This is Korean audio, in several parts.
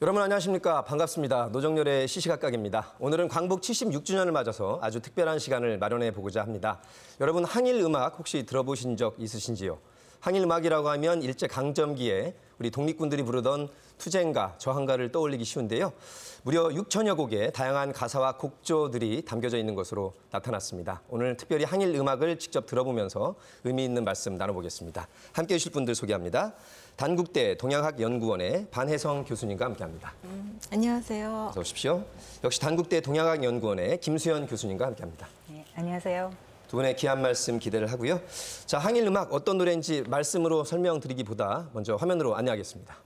여러분 안녕하십니까? 반갑습니다. 노정열의 시시각각입니다. 오늘은 광복 76주년을 맞아서 아주 특별한 시간을 마련해 보고자 합니다. 여러분 항일 음악 혹시 들어보신 적 있으신지요? 항일 음악이라고 하면 일제강점기에 우리 독립군들이 부르던 투쟁가, 저항가를 떠올리기 쉬운데요. 무려 6천여 곡의 다양한 가사와 곡조들이 담겨져 있는 것으로 나타났습니다. 오늘 특별히 항일 음악을 직접 들어보면서 의미 있는 말씀 나눠보겠습니다. 함께해 주실 분들 소개합니다. 단국대 동양학연구원의 반혜성 교수님과 함께합니다. 안녕하세요. 어서 오십시오. 역시 단국대 동양학연구원의 김수연 교수님과 함께합니다. 네, 안녕하세요. 두 분의 귀한 말씀 기대를 하고요. 자, 항일 음악 어떤 노래인지 말씀으로 설명드리기보다 먼저 화면으로 안내하겠습니다.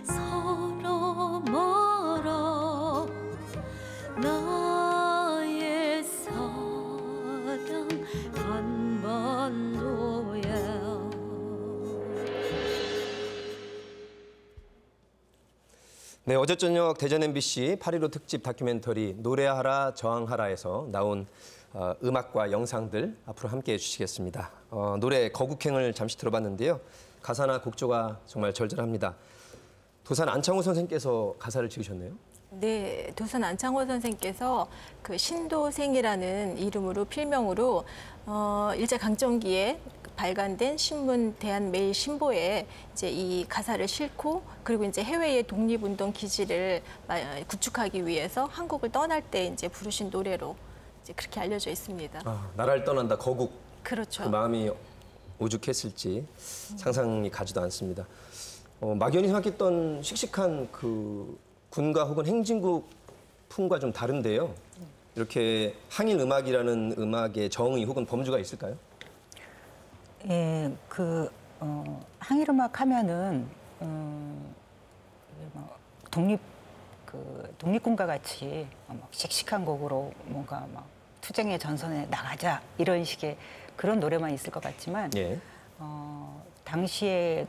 서로 멀어 나의 사랑 한반도야. 네, 어제 저녁 대전 MBC 8.15 특집 다큐멘터리 노래하라 저항하라에서 나온 음악과 영상들 앞으로 함께해 주시겠습니다. 노래 거국행을 잠시 들어봤는데요. 가사나 곡조가 정말 절절합니다. 도산 안창호 선생님께서 가사를 지으셨네요. 네, 도산 안창호 선생께서 그 신도생이라는 이름으로 필명으로 일제강점기에 발간된 신문 대한매일신보에 이제 이 가사를 싣고 그리고 이제 해외의 독립운동 기지를 구축하기 위해서 한국을 떠날 때 이제 부르신 노래로 이제 그렇게 알려져 있습니다. 나라를 떠난다 거국. 그렇죠. 그 마음이 오죽했을지 상상이 가지도 않습니다. 막연히 생각했던 씩씩한 그 군가 혹은 행진곡 풍과 좀 다른데요. 이렇게 항일 음악이라는 음악의 정의 혹은 범주가 있을까요? 예, 항일 음악 하면은 독립군과 같이 막 씩씩한 곡으로 뭔가 막 투쟁의 전선에 나가자 이런 식의 그런 노래만 있을 것 같지만 예. 당시에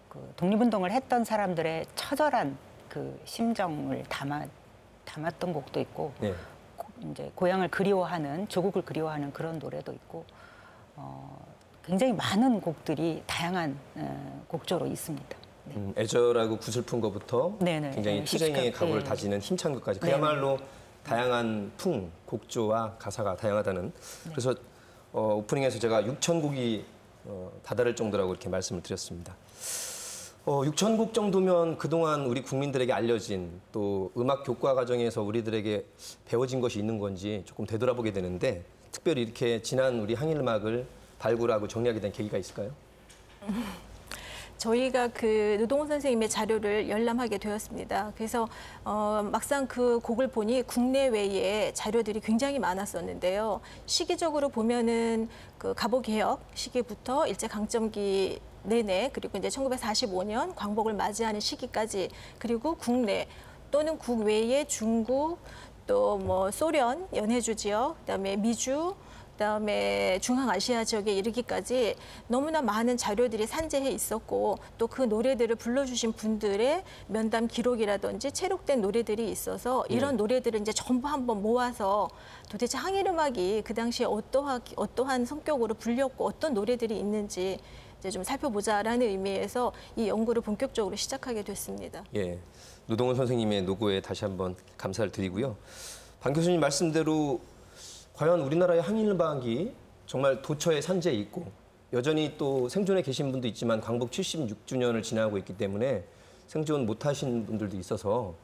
그 독립운동을 했던 사람들의 처절한 그 심정을 담았던 곡도 있고 예. 이제 고향을 그리워하는 조국을 그리워하는 그런 노래도 있고 굉장히 많은 곡들이 다양한 곡조로 있습니다. 네. 애절하고 구슬픈 것부터 네네. 굉장히 투쟁의 각오를 네. 다지는 힘찬 것까지 그야말로 다양한 풍, 곡조와 가사가 다양하다는 네. 그래서 오프닝에서 제가 6,000곡이 다다를 정도라고 이렇게 말씀을 드렸습니다. 6,000곡 정도면 그동안 우리 국민들에게 알려진 또 음악 교과 과정에서 우리들에게 배워진 것이 있는 건지 조금 되돌아보게 되는데 특별히 이렇게 지난 우리 항일 음악을 발굴하고 정리하게 된 계기가 있을까요? 저희가 그 노동훈 선생님의 자료를 열람하게 되었습니다. 그래서 막상 그 곡을 보니 국내외에 자료들이 굉장히 많았었는데요. 시기적으로 보면은 그 갑오개혁 시기부터 일제강점기 내내, 그리고 이제 1945년 광복을 맞이하는 시기까지, 그리고 국내 또는 국외의 중국, 또 뭐 소련, 연해주 지역, 그다음에 미주, 그다음에 중앙아시아 지역에 이르기까지 너무나 많은 자료들이 산재해 있었고, 또 그 노래들을 불러주신 분들의 면담 기록이라든지 체록된 노래들이 있어서 이런 노래들을 이제 전부 한번 모아서 도대체 항일음악이 그 당시에 어떠한 성격으로 불렸고 어떤 노래들이 있는지 이제 좀 살펴보자라는 의미에서 이 연구를 본격적으로 시작하게 됐습니다. 예, 노동훈 선생님의 노고에 다시 한번 감사를 드리고요. 방 교수님 말씀대로 과연 우리나라의 항일음악이 정말 도처에 산재해 있고 여전히 또 생존해 계신 분도 있지만 광복 76주년을 지나고 있기 때문에 생존 못하신 분들도 있어서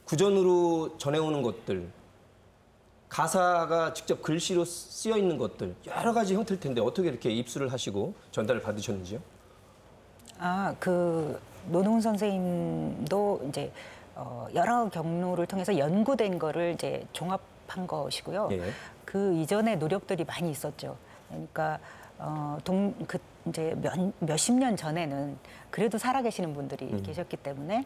구전으로 전해오는 것들, 가사가 직접 글씨로 쓰여 있는 것들 여러 가지 형태일 텐데 어떻게 이렇게 입수를 하시고 전달을 받으셨는지요? 그 노동훈 선생님도 이제 여러 경로를 통해서 연구된 거를 이제 종합한 것이고요. 예. 그 이전에 노력들이 많이 있었죠. 그러니까 이제 몇십 년 전에는 그래도 살아계시는 분들이 계셨기 때문에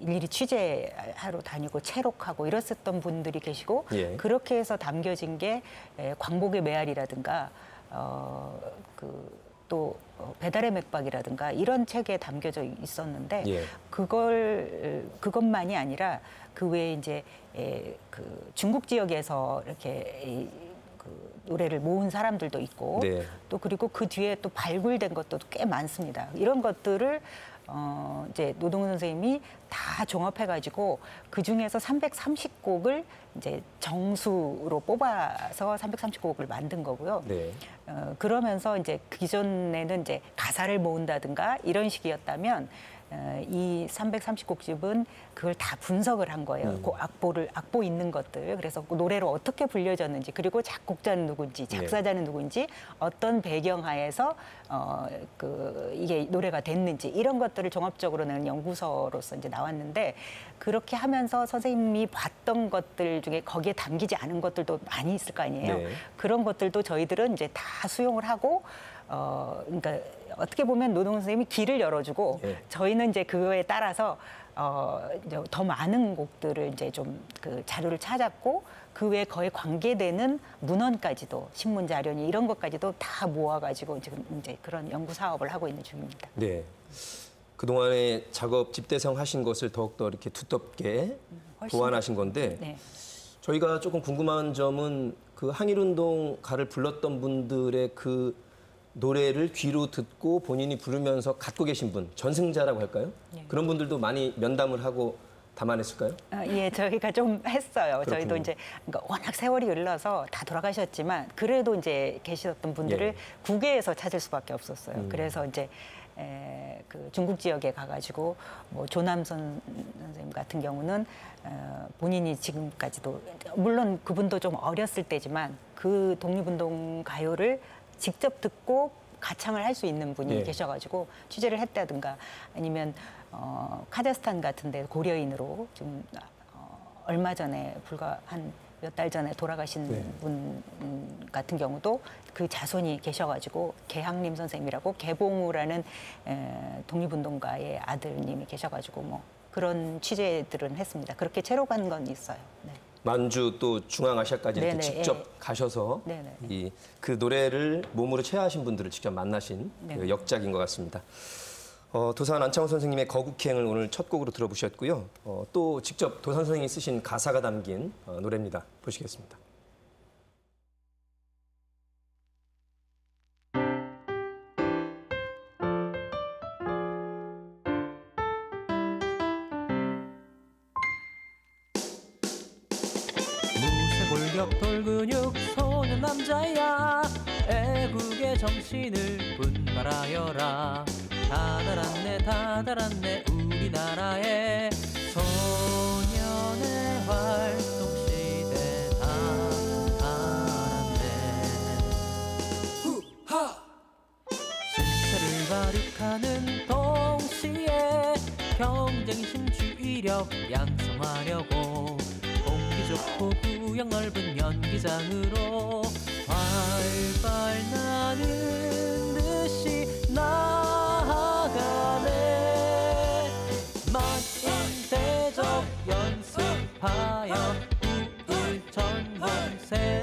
일일이 취재하러 다니고 체록하고 이랬었던 분들이 계시고, 예. 그렇게 해서 담겨진 게 광복의 메아리라든가 또 배달의 맥박이라든가 이런 책에 담겨져 있었는데, 예. 그것만이 아니라 그 외에 이제 그 중국 지역에서 이렇게 그 노래를 모은 사람들도 있고, 네. 또 그리고 그 뒤에 또 발굴된 것도 꽤 많습니다. 이런 것들을 이제 노동훈 선생님이 다 종합해가지고 그 중에서 330곡을 이제 정수로 뽑아서 330곡을 만든 거고요. 네. 그러면서 이제 기존에는 이제 가사를 모은다든가 이런 식이었다면 이 330곡집은 그걸 다 분석을 한 거예요. 그 악보 있는 것들. 그래서 그 노래로 어떻게 불려졌는지, 그리고 작곡자는 누군지, 작사자는 누군지, 어떤 배경하에서 이게 노래가 됐는지, 이런 것들을 종합적으로 내는 연구서로서 이제 나왔는데, 그렇게 하면서 선생님이 봤던 것들 중에 거기에 담기지 않은 것들도 많이 있을 거 아니에요. 네. 그런 것들도 저희들은 이제 다 수용을 하고, 그러니까 어떻게 보면 노동훈 선생님이 길을 열어주고, 예. 저희는 이제 그거에 따라서 이제 더 많은 곡들을 이제 좀 그 자료를 찾았고, 그 외에 거에 관계되는 문헌까지도, 신문 자료니 이런 것까지도 다 모아가지고 지금 이제 그런 연구 사업을 하고 있는 중입니다. 네. 그동안의 작업 집대성 하신 것을 더욱더 이렇게 두텁게 훨씬 보완하신 건데, 네. 저희가 조금 궁금한 점은 그 항일운동 가를 불렀던 분들의 그 노래를 귀로 듣고 본인이 부르면서 갖고 계신 분, 전승자라고 할까요? 네. 그런 분들도 많이 면담을 하고 담아냈을까요? 예, 저희가 좀 했어요. 그렇군요. 저희도 이제 그러니까 워낙 세월이 흘러서 다 돌아가셨지만 그래도 이제 계셨던 분들을 예. 국외에서 찾을 수밖에 없었어요. 그래서 이제 그 중국 지역에 가가지고 뭐 조남선 선생님 같은 경우는 본인이 지금까지도, 물론 그분도 좀 어렸을 때지만 그 독립운동 가요를 직접 듣고 가창을 할 수 있는 분이 예. 계셔가지고 취재를 했다든가, 아니면 카자흐스탄 같은데 고려인으로 좀 얼마 전에, 불과 한 몇 달 전에 돌아가신 네. 분 같은 경우도 그 자손이 계셔가지고, 개항림 선생님이라고 개봉우라는 독립운동가의 아들님이 계셔가지고 뭐 그런 취재들은 했습니다. 그렇게 체록한 건 있어요. 네. 만주 또 중앙아시아까지 이렇게 네네, 직접 예. 가셔서 네네. 그 노래를 몸으로 체화하신 분들을 직접 만나신 그 네네. 역작인 것 같습니다. 도산 안창호 선생님의 거국행을 오늘 첫 곡으로 들어보셨고요. 또 직접 도산 선생님이 쓰신 가사가 담긴 노래입니다. 보시겠습니다. 무쇠골격 돌근육 소년 남자야, 애국의 정신을 분발하여라. 다달았네 우리나라의 소년의 활동시대 다달았네. 신체를 발육하는 경쟁심 주의력 양성하려고 공기 좋고 구역 넓은 연기장으로 활발 나는 듯이 나아가네. 만인대적 연습하여 우일 전공 세우세.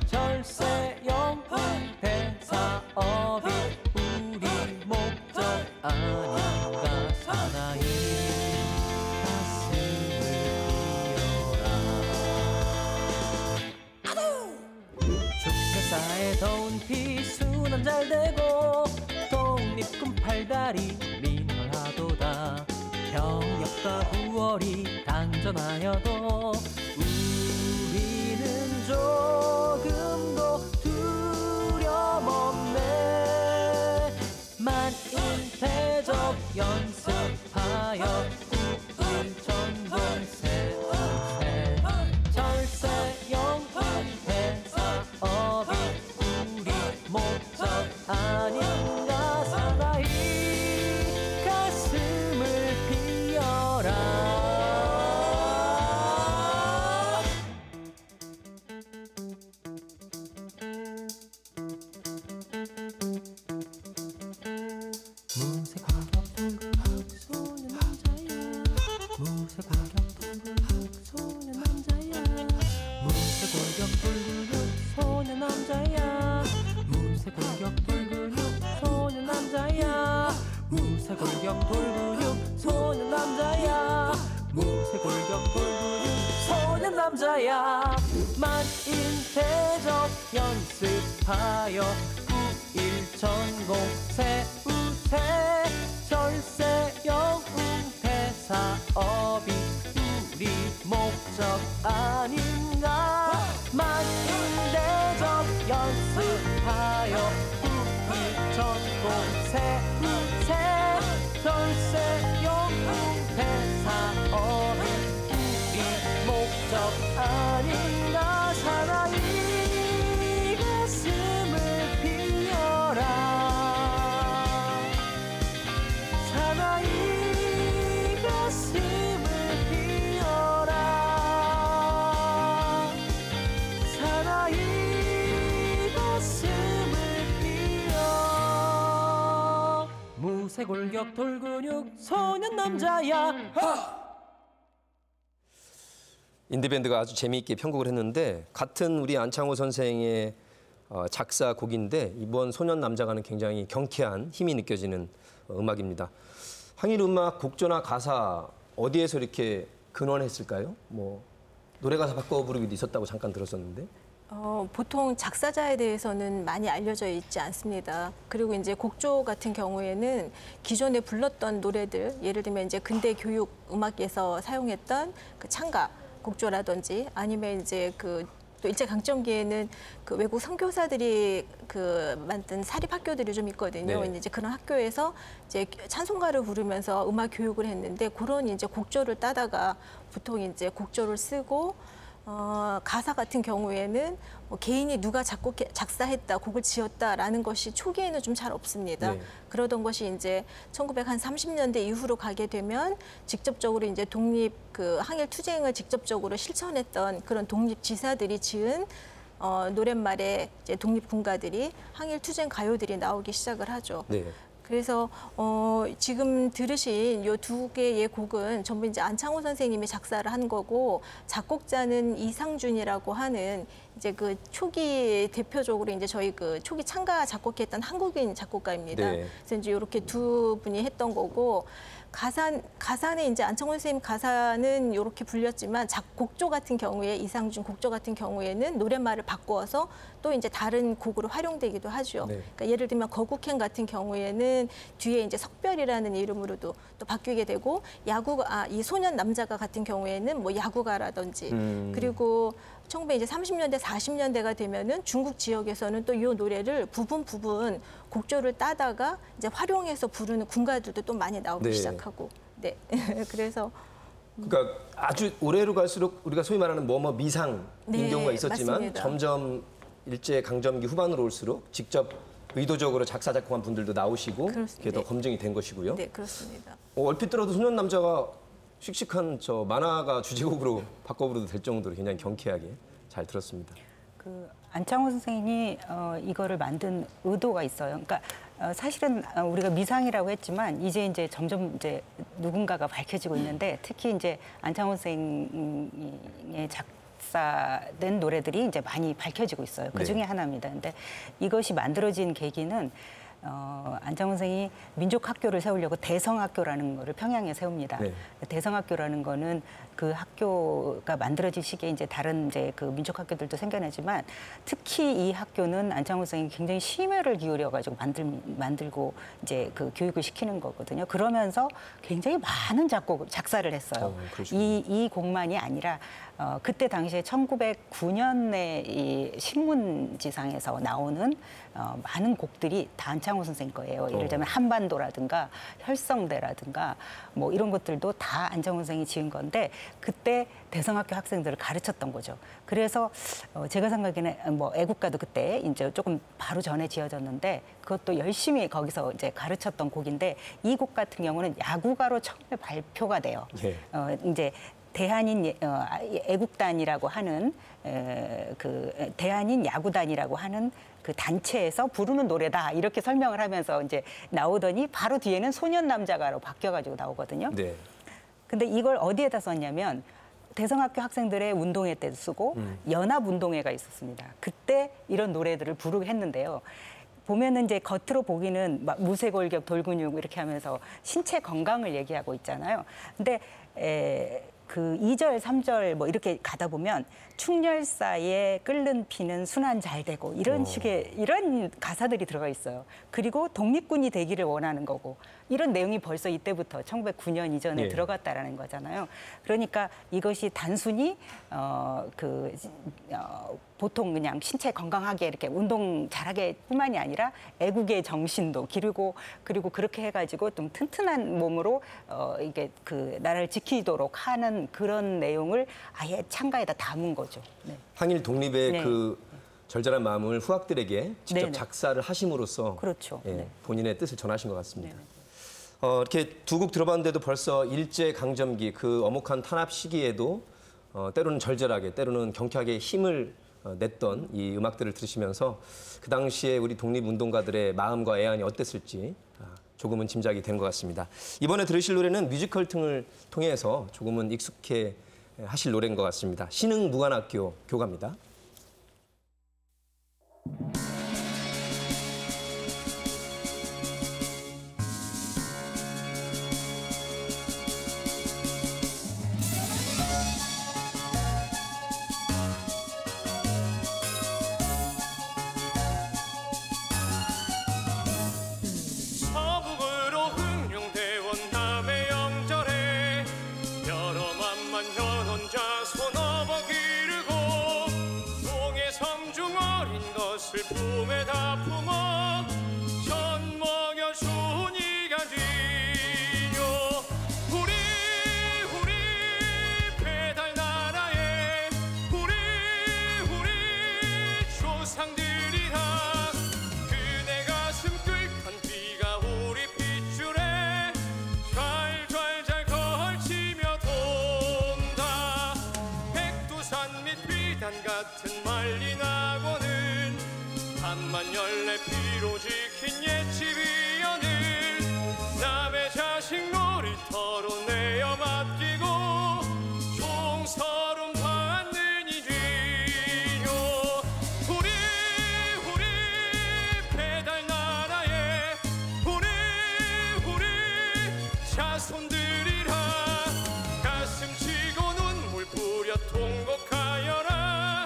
절세 영웅 대사업이 우리 목적 아닌가. 사나이 가슴을 비워라. 축제사에 더운 피수는 잘 되고 독립군 팔다리 민화도다. 병역과 9월이 당전하여도 우리는 조금도 두려움 없네. 만인대적 연습하여 우일 전공 세우세. 절세 영웅 대사업이 우리 목적 아닌가. 사나이 가슴을 비워라. 무쇠 골격 돌근육 소년 남자야. 무쇠 골격 돌근육 소년 남자야. 무쇠 골격 돌근육 소년 남자야. 무쇠 골격 돌근육 소년 남자야. 무쇠 골격 돌근육 소년 남자야. 무쇠 골격 돌근육 소년 남자야. 만인대적 연습하여 우일 전공 세우세. 절세 영웅 대사업이 우리 목적 아닌가. 만인대적 연습하여 우일 전공 세우세. 절세 영웅 대사업이 우리 목적 아닌가. 사나이 가슴을 비워라. 사나이 가슴을 비워라. 사나이 가슴을 비워. 무쇠 골격 돌근육 소년 남자야. 인디밴드가 아주 재미있게 편곡을 했는데 같은 우리 안창호 선생의 작사 곡인데 이번 소년 남자가는 굉장히 경쾌한 힘이 느껴지는 음악입니다. 항일 음악 곡조나 가사 어디에서 이렇게 근원했을까요? 뭐 노래 가사 바꿔 부르기도 있었다고 잠깐 들었었는데. 보통 작사자에 대해서는 많이 알려져 있지 않습니다. 그리고 이제 곡조 같은 경우에는 기존에 불렀던 노래들, 예를 들면 이제 근대 교육 음악에서 사용했던 그 창가 곡조라든지 아니면 이제 또 일제 강점기에는 그 외국 선교사들이 만든 사립 학교들이 좀 있거든요. 네. 이제 그런 학교에서 이제 찬송가를 부르면서 음악 교육을 했는데 그런 이제 곡조를 따다가 보통 이제 곡조를 쓰고 가사 같은 경우에는 뭐 개인이 누가 작사했다, 곡을 지었다라는 것이 초기에는 좀 잘 없습니다. 네. 그러던 것이 이제 1930년대 이후로 가게 되면 직접적으로 이제 독립 항일 투쟁을 직접적으로 실천했던 그런 독립 지사들이 지은 노랫말에 이제 독립 군가들이 항일 투쟁 가요들이 나오기 시작을 하죠. 네. 그래서 지금 들으신 이 두 개의 곡은 전부 이제 안창호 선생님이 작사를 한 거고 작곡자는 이상준이라고 하는 이제 그 초기 대표적으로 이제 저희 그 초기 창가 작곡했던 한국인 작곡가입니다. 네. 그래서 이제 이렇게 두 분이 했던 거고 가사는 이제 안창호 선생님 가사는 이렇게 불렸지만 곡조 같은 경우에 이상준 곡조 같은 경우에는 노랫말을 바꾸어서 또 이제 다른 곡으로 활용되기도 하죠. 네. 그러니까 예를 들면 거국행 같은 경우에는 뒤에 이제 석별이라는 이름으로도 또 바뀌게 되고 이 소년 남자가 같은 경우에는 뭐 야구가라든지 그리고 1930년대 40년대가 되면은 중국 지역에서는 또 이 노래를 부분 곡조를 따다가 이제 활용해서 부르는 군가들도 또 많이 나오기 네. 시작하고 네 그래서 그러니까 아주 올해로 갈수록 우리가 소위 말하는 미상인 네, 경우가 있었지만 맞습니다. 점점 일제 강점기 후반으로 올수록 직접 의도적으로 작사 작곡한 분들도 나오시고 그렇습니다. 그게 더 검증이 된 것이고요. 네, 그렇습니다. 얼핏 들어도 소년 남자가 씩씩한 저 만화가 주제곡으로 바꿔 부르도 될 정도로 굉장히 경쾌하게 잘 들었습니다. 그 안창호 선생님이 이거를 만든 의도가 있어요. 그러니까 사실은 우리가 미상이라고 했지만 이제 점점 이제 누군가가 밝혀지고 있는데 특히 이제 안창호 선생님의 작사된 노래들이 이제 많이 밝혀지고 있어요. 그 중에 네. 하나입니다. 근데 이것이 만들어진 계기는 안창호 선생이 민족학교를 세우려고 대성학교라는 거를 평양에 세웁니다. 네. 대성학교라는 거는 그 학교가 만들어질 시기에 이제 다른 이제 그 민족학교들도 생겨나지만 특히 이 학교는 안창호 선생이 굉장히 심혈을 기울여 가지고 만들고 이제 그 교육을 시키는 거거든요. 그러면서 굉장히 많은 작사를 했어요. 그러시군요. 이 곡만이 아니라 그때 당시에 1909년에 이 신문지상에서 나오는 많은 곡들이 다 안창호 선생 거예요. 예를 들면 한반도라든가 혈성대라든가 뭐 이런 것들도 다 안창호 선생이 지은 건데 그때 대성학교 학생들을 가르쳤던 거죠. 그래서 제가 생각에는 뭐 애국가도 그때 이제 조금 바로 전에 지어졌는데 그것도 열심히 거기서 이제 가르쳤던 곡인데 이 곡 같은 경우는 야구가로 처음에 발표가 돼요. 예. 이제 대한인 애국단이라고 하는 그 대한인 야구단이라고 하는 그 단체에서 부르는 노래다 이렇게 설명을 하면서 이제 나오더니 바로 뒤에는 소년 남자가로 바뀌어가지고 나오거든요. 네. 근데 이걸 어디에다 썼냐면 대성학교 학생들의 운동회 때도 쓰고 연합운동회가 있었습니다. 그때 이런 노래들을 부르게 했는데요. 보면은 이제 겉으로 보기는 막 무쇠골격 돌근육 이렇게 하면서 신체 건강을 얘기하고 있잖아요. 근데 그 2절, 3절 뭐 이렇게 가다 보면 충렬사에 끓는 피는 순환 잘 되고 이런 식의 이런 가사들이 들어가 있어요. 그리고 독립군이 되기를 원하는 거고 이런 내용이 벌써 이때부터 1909년 이전에 예. 들어갔다라는 거잖아요. 그러니까 이것이 단순히 보통 그냥 신체 건강하게 이렇게 운동 잘하게 뿐만이 아니라 애국의 정신도 기르고 그리고 그렇게 해가지고 좀 튼튼한 몸으로 이게 그 나라를 지키도록 하는 그런 내용을 아예 창가에다 담은 거죠. 네. 항일 독립의 네. 그 절절한 마음을 후학들에게 직접 네네. 작사를 하심으로써 그렇죠. 예, 네. 본인의 뜻을 전하신 것 같습니다. 네. 이렇게 두 곡 들어봤는데도 벌써 일제 강점기 그 엄혹한 탄압 시기에도 때로는 절절하게 때로는 경쾌하게 힘을 냈던 이 음악들을 들으시면서 그 당시에 우리 독립운동가들의 마음과 애안이 어땠을지 조금은 짐작이 된 것 같습니다. 이번에 들으실 노래는 뮤지컬 등을 통해서 조금은 익숙해 하실 노래인 것 같습니다. 신흥무관학교 교가입니다. 서북으로 흥룡대원 남해 영절에 여러 만만 현혼자 손업어 기르고 동해 섬중 어린 것을 품에다 품어 전 먹여 준이가 뒤요 우리 배달 나라에 우리 조상들이라 그네 가슴 끓던 피가 우리 핏줄에 잘 걸치며 돈다 백두산 및 비단 같은 말리나고는 한만 열내 피로 지킨 옛집이여는 남의 자식 놀이터로 내어 맡기고 종서름 받는 이지요 우리 배달 나라에 우리 자손들이라 가슴 치고 눈물 뿌려 통곡하여라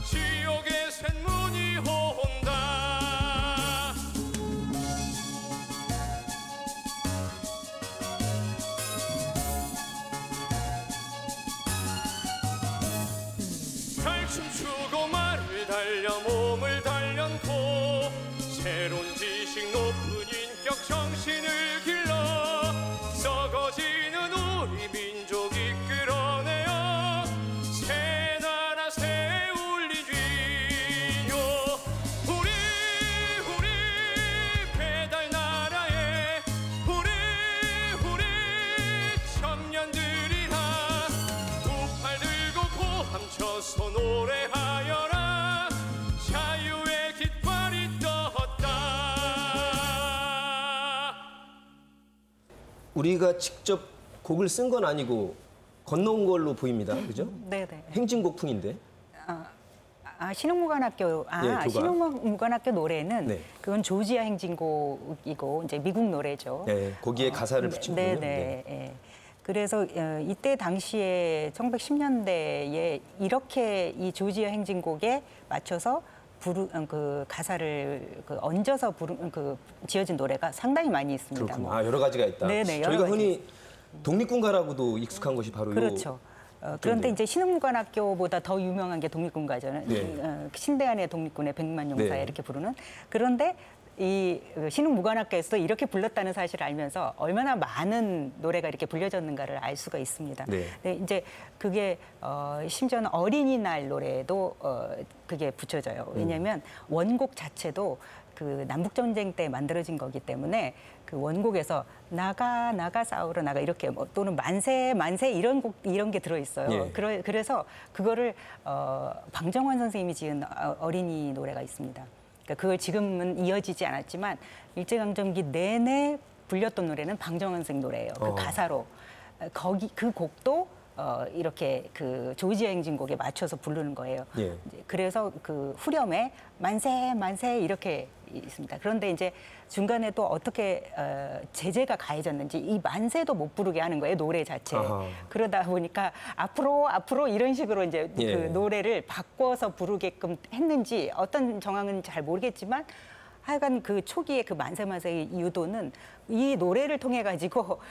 지옥의 쇳문이 온다 춤추고 말을 달려 몸을 단련코 새로운 지식 높은 인격 정신을 길러 썩어지는 우리 민족 이끌어내어 새 나라 세울 이지요 우리 우리가 직접 곡을 쓴 건 아니고 건너온 걸로 보입니다. 그죠? 네네. 행진곡풍인데. 신흥무관학교 예, 교가. 신흥무관학교 노래는 네. 그건 조지아 행진곡이고 이제 미국 노래죠. 네, 거기에 가사를 붙인 거군요. 네네. 예. 그래서 이때 당시에 1910년대에 이렇게 이 조지아 행진곡에 맞춰서 그 가사를 얹어서 지어진 노래가 상당히 많이 있습니다. 그렇군요. 여러 가지가 있다. 네네, 여러 저희가 가지 흔히 독립군가라고도 익숙한 것이 바로 그렇죠. 그런데 이제 신흥무관학교보다 더 유명한 게 독립군가잖아요. 네. 신대한의 독립군의 백만 용사에 네. 이렇게 부르는. 그런데 이 신흥무관학교에서 이렇게 불렀다는 사실을 알면서 얼마나 많은 노래가 이렇게 불려졌는가를 알 수가 있습니다. 네. 네, 이제 그게 심지어는 어린이날 노래도 그게 붙여져요. 왜냐하면 원곡 자체도 그 남북전쟁 때 만들어진 거기 때문에 그 원곡에서 나가 싸우러 나가 이렇게 또는 만세 이런 게 들어있어요. 예. 그래서 그거를 방정환 선생님이 지은 어린이 노래가 있습니다. 그러니까 그걸 지금은 이어지지 않았지만 일제강점기 내내 불렸던 노래는 방정환 선생님 노래예요. 그 가사로 그 곡도 이렇게 그 조지아 행진곡에 맞춰서 부르는 거예요. 예. 그래서 그 후렴에 만세 이렇게 있습니다. 그런데 이제 중간에 또 어떻게 제재가 가해졌는지 이 만세도 못 부르게 하는 거예요, 노래 자체. 그러다 보니까 앞으로 이런 식으로 이제 예. 그 노래를 바꿔서 부르게끔 했는지 어떤 정황은 잘 모르겠지만 하여간 그 초기에 그 만세의 유도는 이 노래를 통해 가지고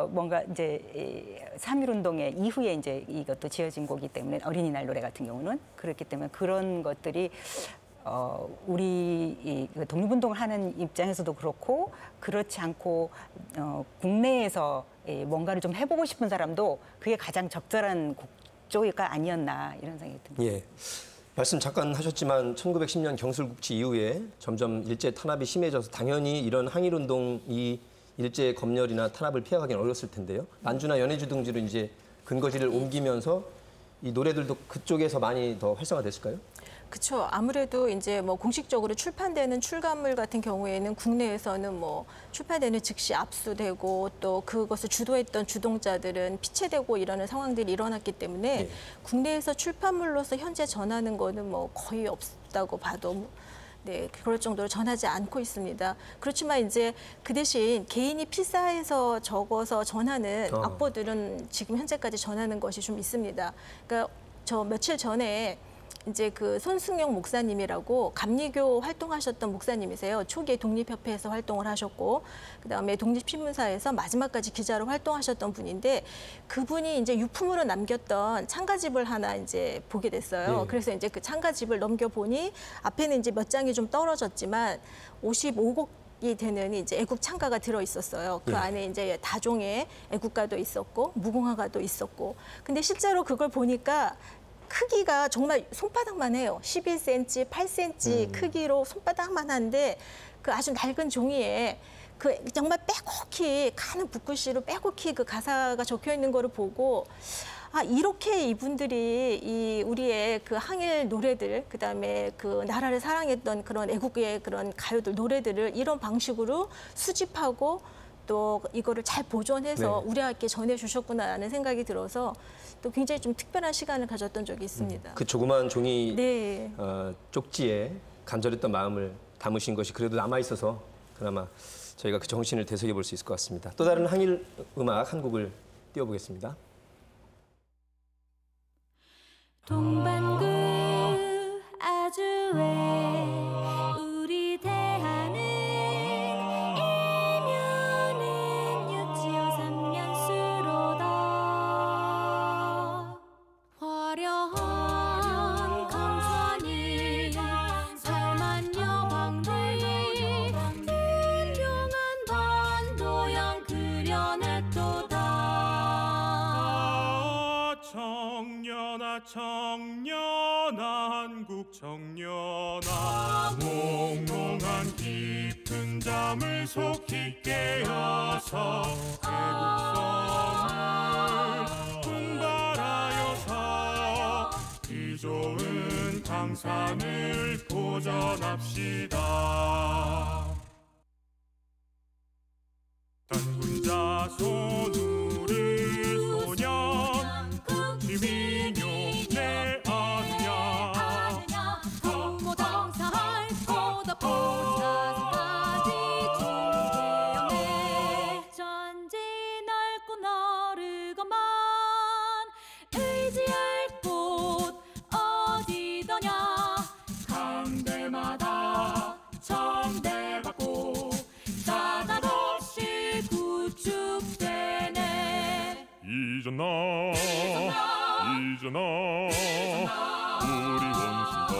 뭔가 이제 3.1운동의 이후에 이제 이것도 지어진 곡이기 때문에 어린이날 노래 같은 경우는 그렇기 때문에 그런 것들이 우리 독립운동을 하는 입장에서도 그렇고 그렇지 않고 국내에서 뭔가를 좀 해보고 싶은 사람도 그게 가장 적절한 곡조가 아니었나 이런 생각이 듭니다. 예. 말씀 잠깐 하셨지만 1910년 경술국치 이후에 점점 일제 탄압이 심해져서 당연히 이런 항일운동이 일제 검열이나 탄압을 피하기는 어렸을 텐데요. 만주나 연해주 등지로 이제 근거지를 옮기면서 이 노래들도 그쪽에서 많이 더 활성화됐을까요? 그렇죠. 아무래도 이제 뭐 공식적으로 출판되는 출간물 같은 경우에는 국내에서는 뭐 출판되는 즉시 압수되고 또 그것을 주도했던 주동자들은 피체되고 이러는 상황들이 일어났기 때문에 네. 국내에서 출판물로서 현재 전하는 거는 뭐 거의 없다고 봐도 네, 그럴 정도로 전하지 않고 있습니다. 그렇지만 이제 그 대신 개인이 필사해서 적어서 전하는 악보들은 지금 현재까지 전하는 것이 좀 있습니다. 그러니까 저 며칠 전에 이제 그 손승용 목사님이라고 감리교 활동하셨던 목사님이세요. 초기에 독립협회에서 활동을 하셨고 그다음에 독립신문사에서 마지막까지 기자로 활동하셨던 분인데 그분이 이제 유품으로 남겼던 창가집을 하나 이제 보게 됐어요. 예. 그래서 이제 그 창가집을 넘겨보니 앞에는 이제 몇 장이 좀 떨어졌지만 55곡 이 되는 이제 애국 창가가 들어 있었어요. 그 예. 안에 이제 다종의 애국가도 있었고 무궁화가도 있었고. 근데 실제로 그걸 보니까 크기가 정말 손바닥만 해요. 11cm, 8cm 크기로 손바닥만 한데 그 아주 낡은 종이에 그 정말 빼곡히 가는 붓글씨로 빼곡히 그 가사가 적혀 있는 거를 보고 이렇게 이분들이 이 우리의 그 항일 노래들 그다음에 그 나라를 사랑했던 그런 애국의 그런 가요들 노래들을 이런 방식으로 수집하고 또 이거를 잘 보존해서 네. 우리에게 전해주셨구나라는 생각이 들어서 또 굉장히 좀 특별한 시간을 가졌던 적이 있습니다. 그 조그마한 종이 네. 쪽지에 간절했던 마음을 담으신 것이 그래도 남아있어서 그나마 저희가 그 정신을 되새겨 볼 수 있을 것 같습니다. 또 다른 항일 음악 한 곡을 띄워보겠습니다. 동방구 아주에 우리 대하는 이면은 육지오 삼년수로다 화려한 강산이 살만여 방들이 분명한 반도양 그려냈도다 청년아 한국 청년아 몽롱한 깊은 잠을 속히 깨어서 애국성을 분발하여서 이 좋은 강산을 보전합시다. 단군자손 잊었나 우리 원수가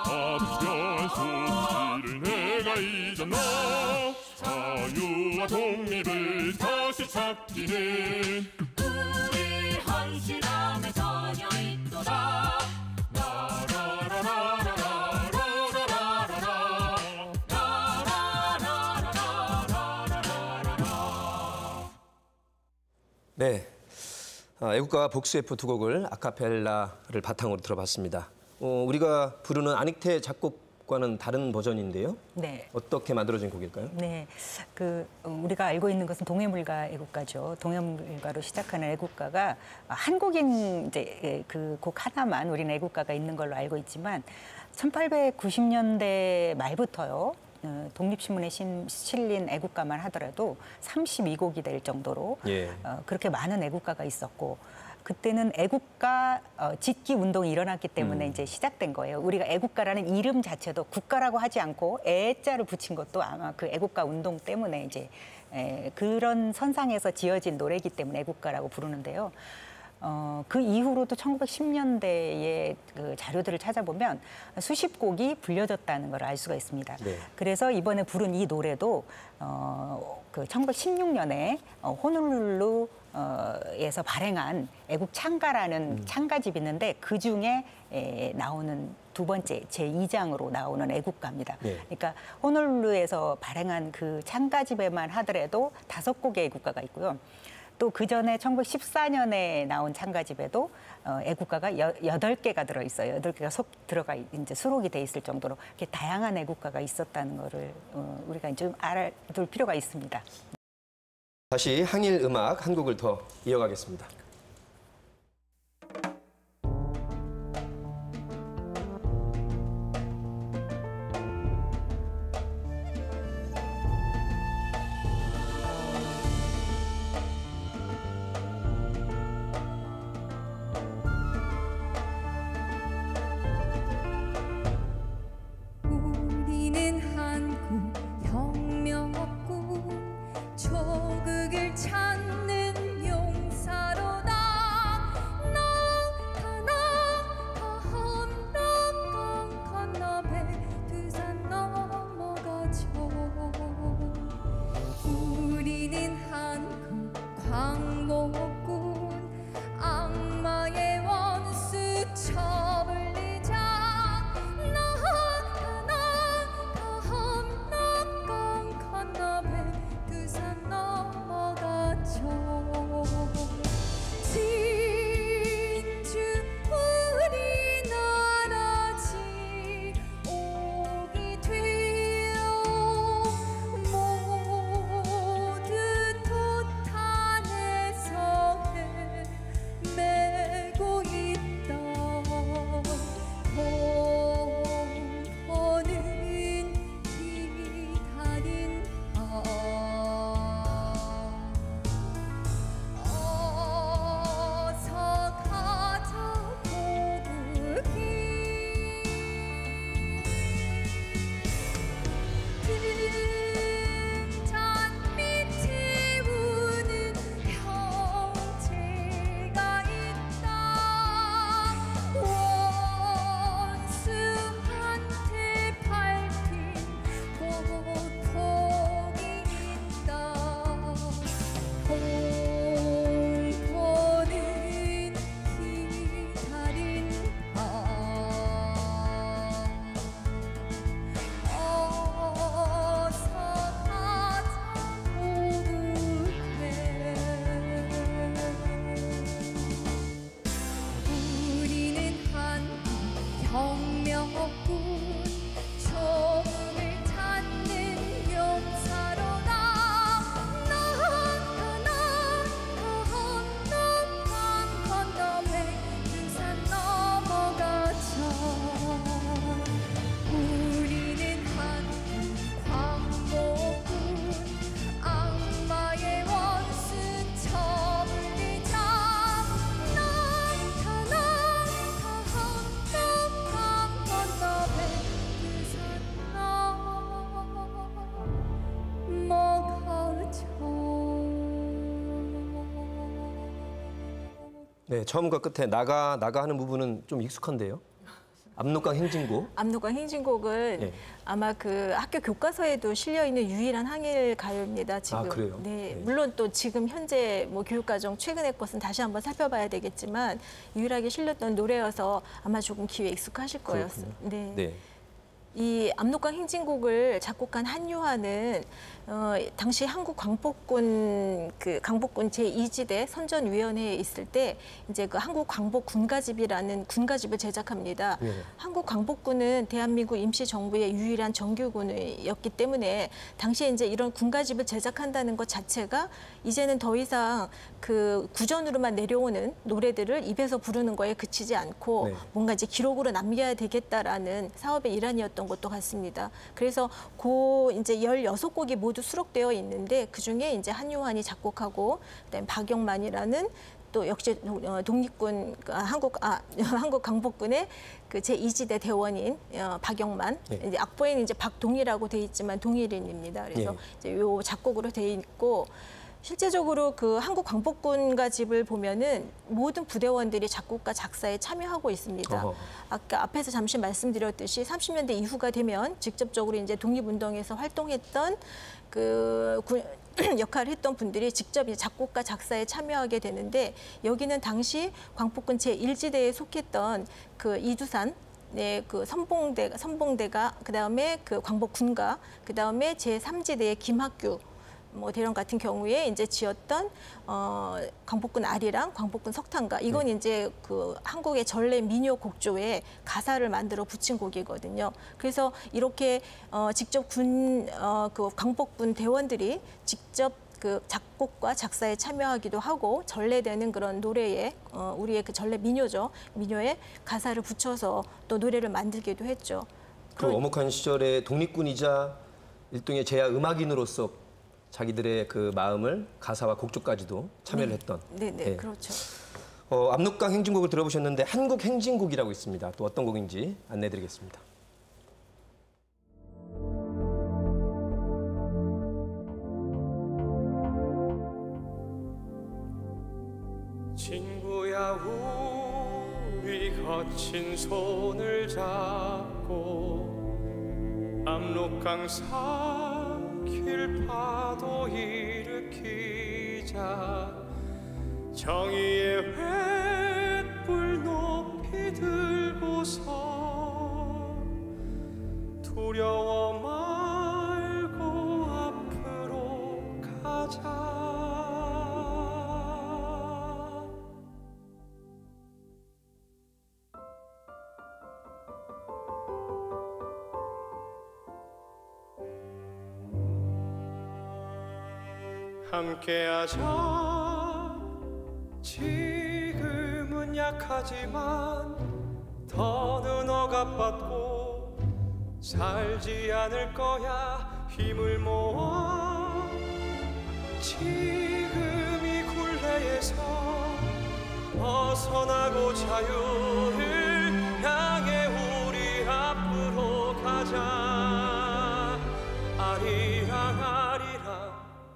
아픈 소식을 내가 잊었나 자유와 독립을 다시 찾기는 우리 헌신함에 전혀 있도다 네, 애국가 복수F 두 곡을 아카펠라를 바탕으로 들어봤습니다. 우리가 부르는 안익태 작곡과는 다른 버전인데요. 네. 어떻게 만들어진 곡일까요? 네, 우리가 알고 있는 것은 동해물가 애국가죠. 동해물가로 시작하는 애국가가 한국인 이제 그 곡 하나만 우리는 애국가가 있는 걸로 알고 있지만 1890년대 말부터요. 독립신문에 실린 애국가만 하더라도 32곡이 될 정도로 예. 그렇게 많은 애국가가 있었고 그때는 애국가 짓기 운동이 일어났기 때문에 이제 시작된 거예요. 우리가 애국가라는 이름 자체도 국가라고 하지 않고 애자를 붙인 것도 아마 그 애국가 운동 때문에 이제 그런 선상에서 지어진 노래이기 때문에 애국가라고 부르는데요. 그 이후로도 1910년대의 그 자료들을 찾아보면 수십 곡이 불려졌다는 걸 알 수가 있습니다. 네. 그래서 이번에 부른 이 노래도 그 1916년에 호놀룰루에서 발행한 애국 창가라는 창가집이 있는데 그 중에 나오는 두 번째 제2장으로 나오는 애국가입니다. 네. 그러니까 호놀룰루에서 발행한 그 창가집에만 하더라도 5곡의 애국가가 있고요. 또 그 전에 1914년에 나온 창가집에도 애국가가 8개가 들어있어요. 8개가 들어가 이제 수록이 돼 있을 정도로 이렇게 다양한 애국가가 있었다는 거를 우리가 좀 알아둘 필요가 있습니다. 다시 항일 음악 한 곡을 더 이어가겠습니다. 우리는 한국 혁명군 조국을 찾는 용사로다 나타나 한남강 건너배 두산 넘어가죠 우리는 한국 광복군 악마의 원수 처벌리자 나타나 한남강 건너배 두산 넘어가죠 진주 우리나라지 오기 되어 모두 도탄에서 헤매고 있다 공포는 기다린다 네, 처음과 끝에 나가 하는 부분은 좀 익숙한데요. 압록강 행진곡. 압록강 행진곡은 예. 아마 그 학교 교과서에도 실려 있는 유일한 항일 가요입니다. 지금. 아, 그래요? 네, 네. 물론 또 지금 현재 뭐 교육과정 최근의 것은 다시 한번 살펴봐야 되겠지만 유일하게 실렸던 노래여서 아마 조금 귀에 익숙하실 거예요. 그렇군요. 네. 네. 이 압록강 행진곡을 작곡한 한유화는 당시 한국 광복군 강복군 제2지대 선전위원회에 있을 때 이제 그 한국 광복 군가집이라는 군가집을 제작합니다. 네. 한국 광복군은 대한민국 임시정부의 유일한 정규군이었기 때문에 당시에 이제 이런 군가집을 제작한다는 것 자체가 이제는 더 이상 그 구전으로만 내려오는 노래들을 입에서 부르는 거에 그치지 않고 네. 뭔가 이제 기록으로 남겨야 되겠다라는 사업의 일환이었던 것도 같습니다. 그래서 그 이제 16곡이 모두 수록되어 있는데 그중에 이제 한요한이 작곡하고 그다음에 박영만이라는 또 역시 독립군 한국 강복군의 그 제2지대 대원인 박영만, 네. 이제 악보에는 이제 박동일이라고 돼 있지만 동일인입니다. 그래서 예. 이제 요 작곡으로 돼 있고 실제적으로 그 한국 광복군가 집을 보면은 모든 부대원들이 작곡과 작사에 참여하고 있습니다. 어허. 아까 앞에서 잠시 말씀드렸듯이 30년대 이후가 되면 직접적으로 이제 독립운동에서 활동했던 역할을 했던 분들이 직접 이제 작곡과 작사에 참여하게 되는데 여기는 당시 광복군 제1지대에 속했던 그 이두산 그 선봉대가 그다음에 그 광복군가 그다음에 제3지대의 김학규 뭐 대령 같은 경우에 이제 지었던 광복군 아리랑, 광복군 석탄가 이건 이제 그 한국의 전래 민요 곡조에 가사를 만들어 붙인 곡이거든요. 그래서 이렇게 직접 그 광복군 대원들이 직접 그 작곡과 작사에 참여하기도 하고 전래되는 그런 노래에 우리의 그 전래 민요죠. 민요에 가사를 붙여서 또 노래를 만들기도 했죠. 그 엄혹한 시절에 독립군이자 일종의 제야 음악인으로서 자기들의 그 마음을 가사와 곡조까지도 참여를 했던. 네, 예. 그렇죠. 압록강 행진곡을 들어보셨는데 한국 행진곡이라고 있습니다. 또 어떤 곡인지 안내드리겠습니다. 친구야 우리 거친 손을 잡고 압록강 길 파도 일으키자 정의의 횃불 높이 들고서 두려워 말고 앞으로 가자. 함께하자. 지금은 약하지만 더는 억압받고 살지 않을 거야. 힘을 모아 지금 이 굴레에서 벗어나고 자유를 향해 우리 앞으로 가자. 아리랑 아리랑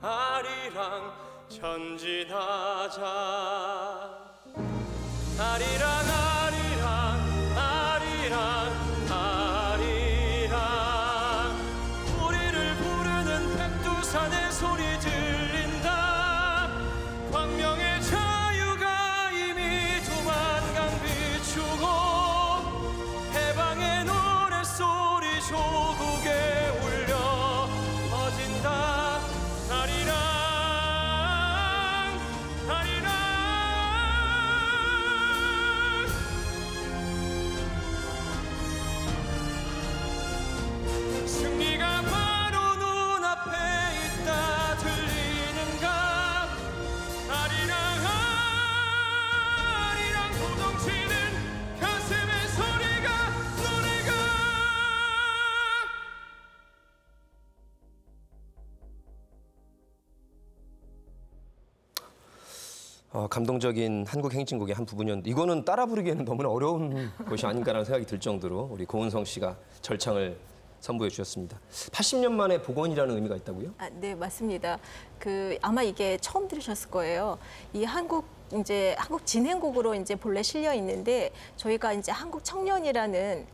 아리랑 전진하자. 아리랑 아리랑 아리랑 아리랑 우리를 부르는 백두산의 소리 들린다. 광명의 자유가 이미 두만강 비추고 해방의 노랫소리 조국에 울려 퍼진다. 아리랑 아리랑 승리가 바로 눈앞에 있다. 들리는가. 아리랑 아리랑 도동치는 가슴의 소리가 노래가. 감동적인 한국 행진곡의 한 부분이었는데 이거는 따라 부르기에는 너무나 어려운 것이 아닌가라는 생각이 들 정도로 우리 고은성 씨가 절창을 선보여 주셨습니다. 80년 만에 복원이라는 의미가 있다고요? 아, 네, 맞습니다. 아마 이게 처음 들으셨을 거예요. 이 한국 진행곡으로 이제 본래 실려 있는데 저희가 이제 한국 청년이라는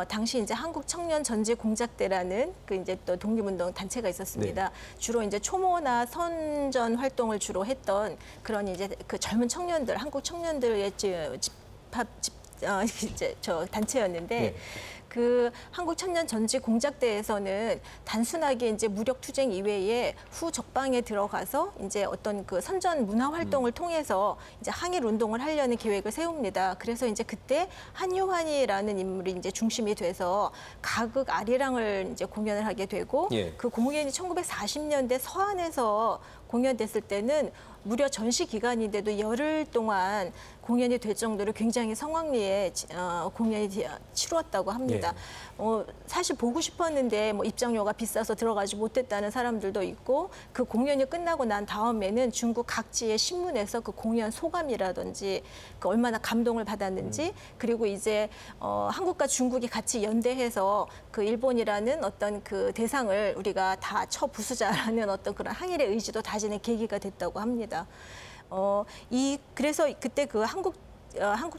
당시 이제 한국 청년 전지 공작대라는 이제 또 독립운동 단체가 있었습니다. 네. 주로 이제 초모나 선전 활동을 주로 했던 그런 이제 그 젊은 청년들, 한국 청년들의 이제 저 단체였는데 네. 그 한국 청년 전지 공작대에서는 단순하게 이제 무력 투쟁 이외에 후 적방에 들어가서 이제 어떤 그 선전 문화 활동을 통해서 이제 항일 운동을 하려는 계획을 세웁니다. 그래서 이제 그때 한유환이라는 인물이 이제 중심이 돼서 가극 아리랑을 이제 공연을 하게 되고 예. 그 공연이 1940년대 서안에서 공연됐을 때는 무려 전시 기간인데도 열흘 동안 공연이 될 정도로 굉장히 성황리에 공연이 치루었다고 합니다. 사실 보고 싶었는데 뭐 입장료가 비싸서 들어가지 못했다는 사람들도 있고 그 공연이 끝나고 난 다음에는 중국 각지의 신문에서 그 공연 소감이라든지 그 얼마나 감동을 받았는지 그리고 이제 한국과 중국이 같이 연대해서 그 일본이라는 어떤 그 대상을 우리가 다 쳐부수자라는 어떤 그런 항일의 의지도 다지는 계기가 됐다고 합니다. 그래서 그때 그 한국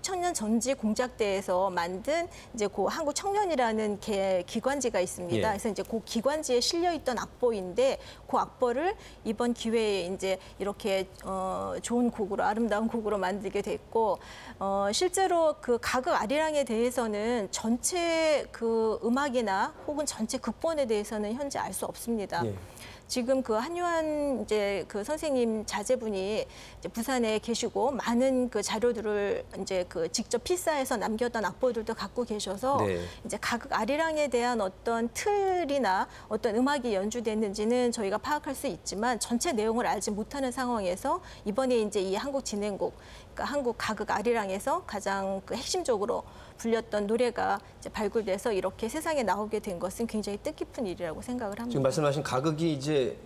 청년 전지 공작대에서 만든 이제 그 한국 청년이라는 기관지가 있습니다. 예. 그래서 이제 그 기관지에 실려 있던 악보인데 그 악보를 이번 기회에 이제 이렇게 좋은 곡으로 아름다운 곡으로 만들게 됐고 실제로 그 가극 아리랑에 대해서는 전체 그 음악이나 혹은 전체 극본에 대해서는 현재 알 수 없습니다. 예. 지금 그 한유한 이제 그 선생님 자제분이 이제 부산에 계시고 많은 그 자료들을 이제 그 직접 필사해서 남겼던 악보들도 갖고 계셔서 네. 이제 가극 아리랑에 대한 어떤 틀이나 어떤 음악이 연주됐는지는 저희가 파악할 수 있지만 전체 내용을 알지 못하는 상황에서 이번에 이제 이 한국 진행곡, 그러니까 한국 가극 아리랑에서 가장 그 핵심적으로 불렸던 노래가 이제 발굴돼서 이렇게 세상에 나오게 된 것은 굉장히 뜻깊은 일이라고 생각을 합니다. 지금 말씀하신 가극이 이제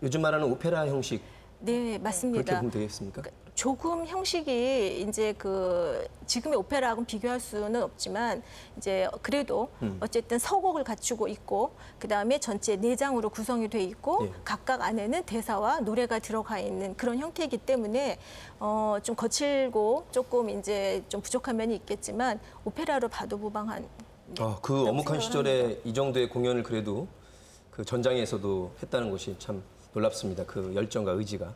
요즘 말하는 오페라 형식 네, 그렇게 맞습니다. 보면 되겠습니까? 조금 형식이 이제 그 지금의 오페라하고는 비교할 수는 없지만 이제 그래도 어쨌든 서곡을 갖추고 있고 그다음에 전체 4장으로 구성이 돼 있고 예. 각각 안에는 대사와 노래가 들어가 있는 그런 형태이기 때문에 좀 거칠고 조금 이제 좀 부족한 면이 있겠지만 오페라로 봐도 무방한. 그 어묵한 생각을 시절에 합니다. 이 정도의 공연을 그래도 그 전장에서도 했다는 것이 참 놀랍습니다. 그 열정과 의지가.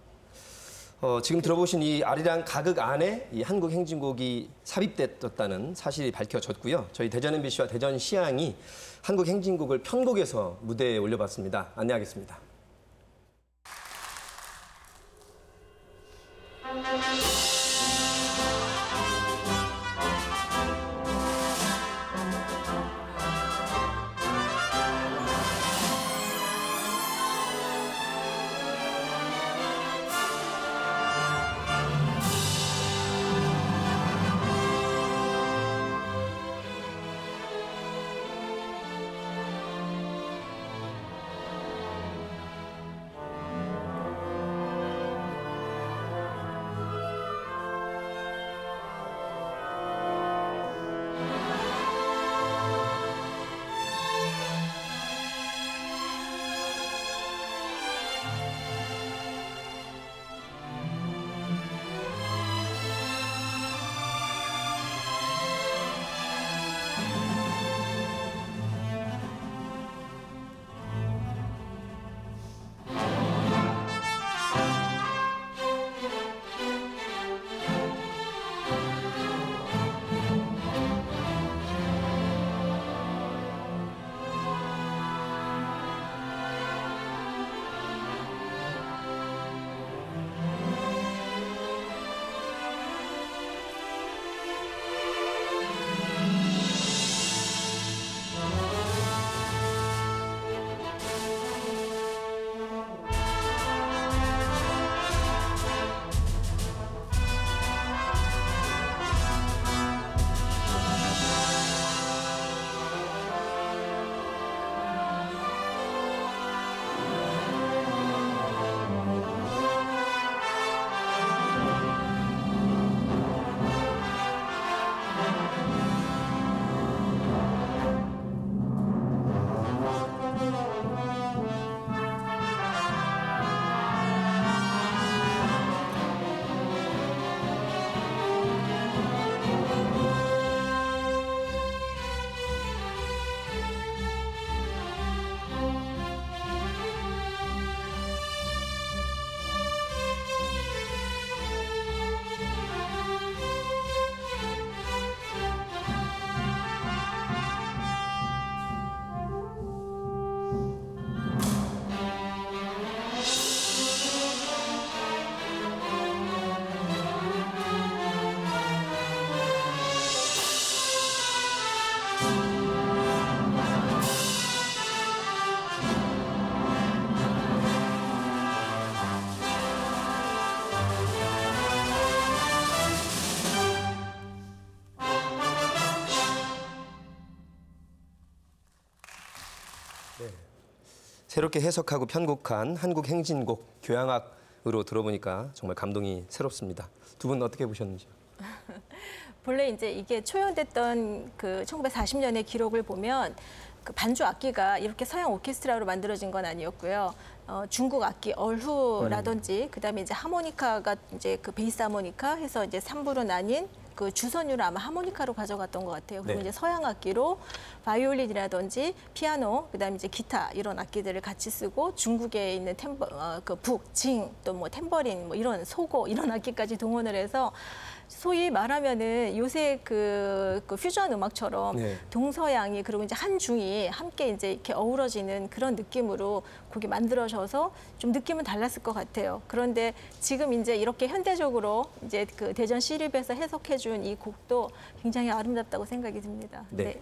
지금 들어보신 이 아리랑 가극 안에 이 한국 행진곡이 삽입됐다는 사실이 밝혀졌고요. 저희 대전 MBC와 대전 시향이 한국 행진곡을 편곡해서 무대에 올려봤습니다. 안내하겠습니다. 새롭게 해석하고 편곡한 한국 행진곡 교향악으로 들어보니까 정말 감동이 새롭습니다. 두 분 어떻게 보셨는지요? 본래 이제 이게 초연됐던 그 1940년의 기록을 보면 그 반주 악기가 이렇게 서양 오케스트라로 만들어진 건 아니었고요. 중국 악기 얼후라든지 그다음에 이제 하모니카가 이제 그 베이스 하모니카 해서 이제 3부로 나뉜 그 주선율을 아마 하모니카로 가져갔던 것 같아요. 그리고 네. 이제 서양 악기로 바이올린이라든지 피아노, 그다음에 이제 기타 이런 악기들을 같이 쓰고 중국에 있는 그 북, 징, 또 뭐 탬버린, 뭐 이런 소고 이런 악기까지 동원을 해서 소위 말하면은 요새 그 퓨전 음악처럼 네. 동서양이 그리고 이제 한중이 함께 이제 이렇게 어우러지는 그런 느낌으로 곡이 만들어져서 좀 느낌은 달랐을 것 같아요. 그런데 지금 이제 이렇게 현대적으로 이제 그 대전 시립에서 해석해준 이 곡도 굉장히 아름답다고 생각이 듭니다. 네.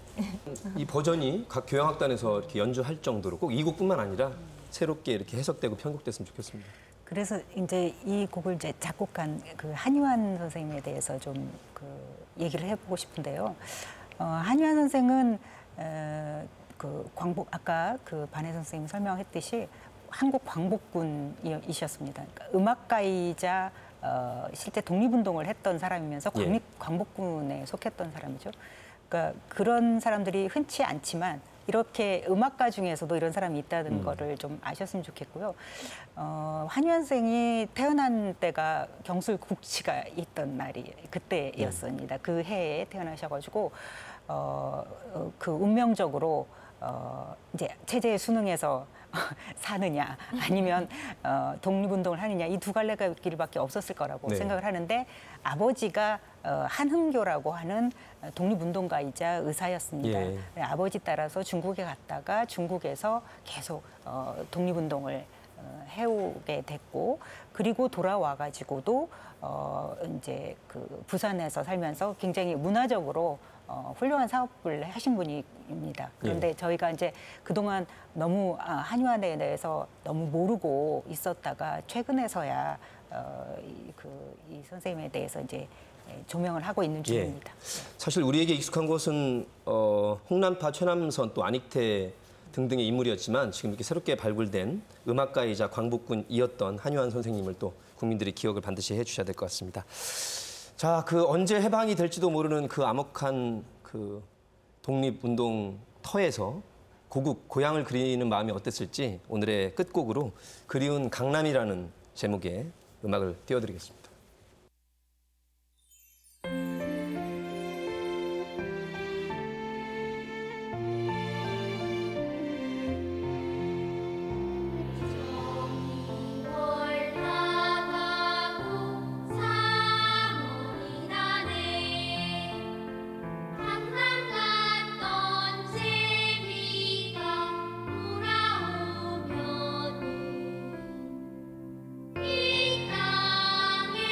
이 버전이 각 교향악단에서 이렇게 연주할 정도로 꼭 이 곡뿐만 아니라 새롭게 이렇게 해석되고 편곡됐으면 좋겠습니다. 그래서 이제 이 곡을 이제 작곡한 그 한유한 선생님에 대해서 좀 그 얘기를 해보고 싶은데요. 한유한 선생은 그 광복 아까 그 반혜 선생님 설명했듯이 한국 광복군이셨습니다. 그러니까 음악가이자 실제 독립운동을 했던 사람이면서 예. 광복군에 속했던 사람이죠. 그러니까 그런 사람들이 흔치 않지만 이렇게 음악가 중에서도 이런 사람이 있다는 거를 좀 아셨으면 좋겠고요. 한유한 선생이 태어난 때가 경술국치가 있던 날이 그때였습니다. 그 해에 태어나셔가지고 그 운명적으로 이제 체제에 순응해서 사느냐 아니면 독립운동을 하느냐 이 두 갈래 길밖에 없었을 거라고 네. 생각을 하는데 아버지가 한흥교라고 하는 독립운동가이자 의사였습니다. 예. 아버지 따라서 중국에 갔다가 중국에서 계속 독립운동을 해오게 됐고 그리고 돌아와가지고도 이제 그 부산에서 살면서 굉장히 문화적으로 훌륭한 사업을 하신 분입니다. 그런데 저희가 이제 그동안 너무 한유한에 대해서 너무 모르고 있었다가 최근에서야 이 선생님에 대해서 이제 조명을 하고 있는 중입니다. 사실 우리에게 익숙한 것은 홍남파, 최남선, 또 안익태 등등의 인물이었지만 지금 이렇게 새롭게 발굴된 음악가이자 광복군이었던 한유한 선생님을 또 국민들이 기억을 반드시 해주셔야 될 것 같습니다. 자, 그 언제 해방이 될지도 모르는 그 암흑한 그 독립운동 터에서 고향을 그리는 마음이 어땠을지 오늘의 끝곡으로 그리운 강남이라는 제목의 음악을 띄워드리겠습니다. 이 땅에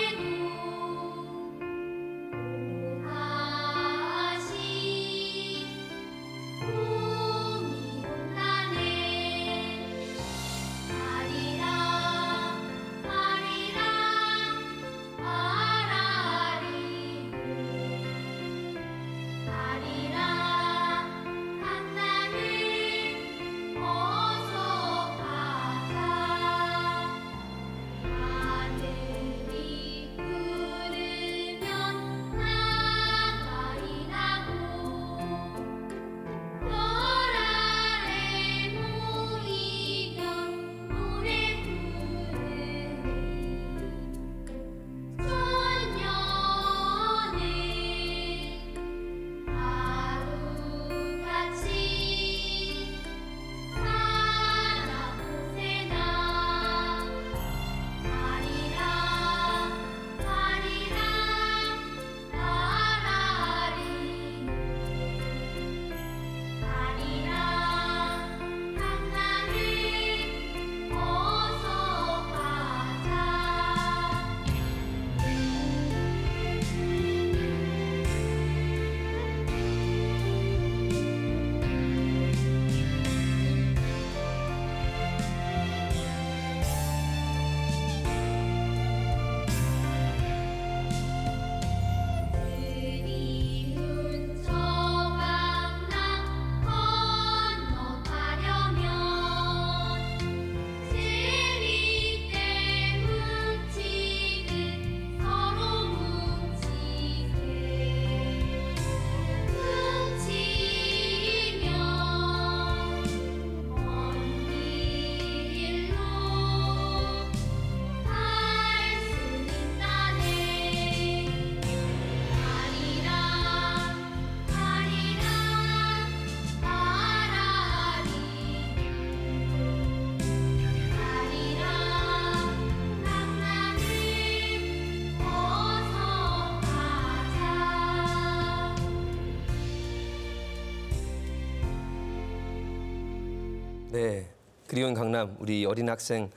네, 그리운 강남 우리 어린 학생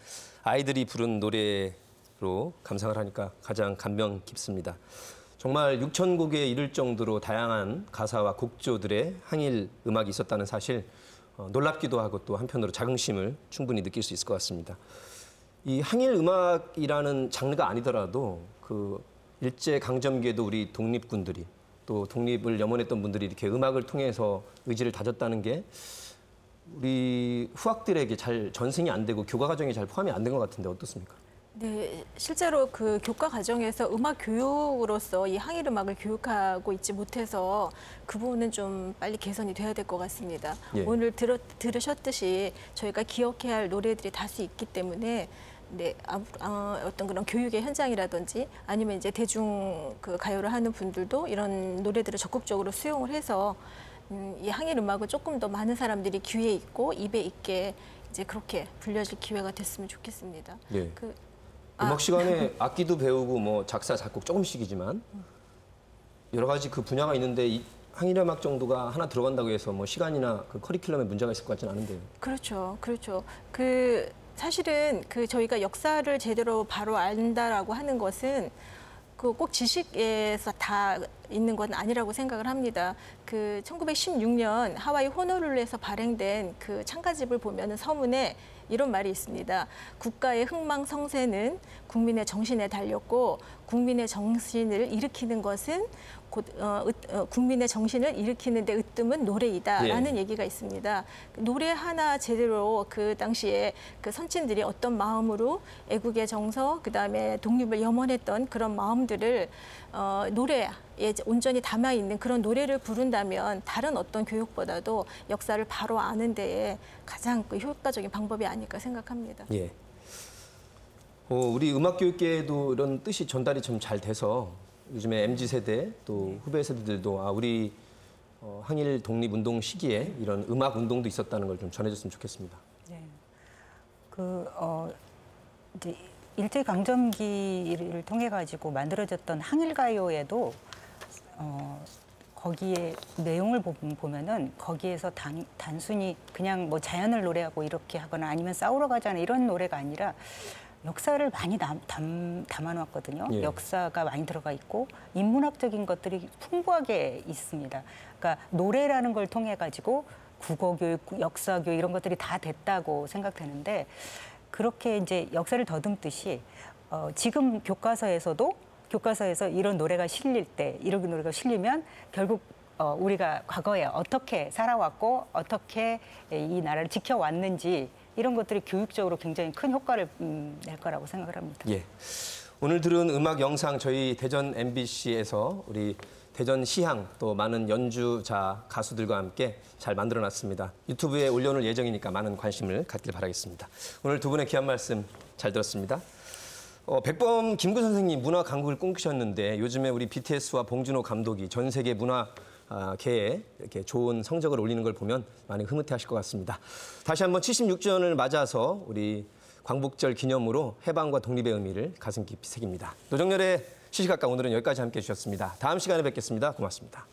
아이들이 부른 노래로 감상을 하니까 가장 감명 깊습니다. 정말 6천 곡에 이를 정도로 다양한 가사와 곡조들의 항일 음악이 있었다는 사실 놀랍기도 하고 또 한편으로 자긍심을 충분히 느낄 수 있을 것 같습니다. 이 항일 음악이라는 장르가 아니더라도 그 일제 강점기에도 우리 독립군들이 또 독립을 염원했던 분들이 이렇게 음악을 통해서 의지를 다졌다는 게 우리 후학들에게 잘 전승이 안 되고 교과 과정에 잘 포함이 안 된 것 같은데 어떻습니까? 네, 실제로 그 교과 과정에서 음악 교육으로서 이 항일 음악을 교육하고 있지 못해서 그 부분은 좀 빨리 개선이 돼야 될 것 같습니다. 예. 오늘 들으셨듯이 저희가 기억해야 할 노래들이 다수 있기 때문에 네, 어떤 그런 교육의 현장이라든지 아니면 이제 대중 그 가요를 하는 분들도 이런 노래들을 적극적으로 수용을 해서 이 항일 음악을 조금 더 많은 사람들이 귀에 있고 입에 있게 이제 그렇게 불려질 기회가 됐으면 좋겠습니다. 예. 음악 시간에 악기도 배우고 뭐 작사 작곡 조금씩이지만 여러 가지 그 분야가 있는데 이 항일 음악 정도가 하나 들어간다고 해서 뭐 시간이나 그 커리큘럼에 문제가 있을 것 같지는 않은데요. 그렇죠, 그렇죠. 그 사실은 그 저희가 역사를 제대로 바로 안다라고 하는 것은 그 꼭 지식에서 다 있는 건 아니라고 생각을 합니다. 그 1916년 하와이 호놀룰루에서 발행된 그 창가집을 보면은 서문에 이런 말이 있습니다. 국가의 흥망성쇠는 국민의 정신에 달렸고 국민의 정신을 일으키는 것은 국민의 정신을 일으키는 데 으뜸은 노래이다라는 예. 얘기가 있습니다. 노래 하나 제대로 그 당시에 그 선친들이 어떤 마음으로 애국의 정서, 그다음에 독립을 염원했던 그런 마음들을 노래에 온전히 담아 있는 그런 노래를 부른다면 다른 어떤 교육보다도 역사를 바로 아는 데에 가장 그 효과적인 방법이 아닐까 생각합니다. 예. 우리 음악 교육계에도 이런 뜻이 전달이 좀 잘 돼서 요즘에 MZ 세대 또 후배 세대들도 우리 항일 독립 운동 시기에 이런 음악 운동도 있었다는 걸 좀 전해줬으면 좋겠습니다. 네. 이제 일제 강점기를 통해 가지고 만들어졌던 항일 가요에도 거기에 내용을 보면은 거기에서 단순히 그냥 뭐 자연을 노래하고 이렇게 하거나 아니면 싸우러 가자는 이런 노래가 아니라 역사를 많이 담아놨거든요. 예. 역사가 많이 들어가 있고 인문학적인 것들이 풍부하게 있습니다. 그러니까 노래라는 걸 통해 가지고 국어교육, 역사교육 이런 것들이 다 됐다고 생각되는데 그렇게 이제 역사를 더듬듯이 지금 교과서에서 이런 노래가 실릴 때 이런 노래가 실리면 결국 우리가 과거에 어떻게 살아왔고 어떻게 이 나라를 지켜왔는지 이런 것들이 교육적으로 굉장히 큰 효과를 낼 거라고 생각을 합니다. 예. 오늘 들은 음악 영상 저희 대전 MBC에서 우리 대전 시향 또 많은 연주자 가수들과 함께 잘 만들어놨습니다. 유튜브에 올려놓을 예정이니까 많은 관심을 갖길 바라겠습니다. 오늘 두 분의 귀한 말씀 잘 들었습니다. 백범 김구 선생님 문화 강국을 꿈꾸셨는데 요즘에 우리 BTS와 봉준호 감독이 전 세계 문화계에 이렇게 좋은 성적을 올리는 걸 보면 많이 흐뭇해하실 것 같습니다. 다시 한번 76주년을 맞아서 우리 광복절 기념으로 해방과 독립의 의미를 가슴 깊이 새깁니다. 노정열의 시시각각 오늘은 여기까지 함께해 주셨습니다. 다음 시간에 뵙겠습니다. 고맙습니다.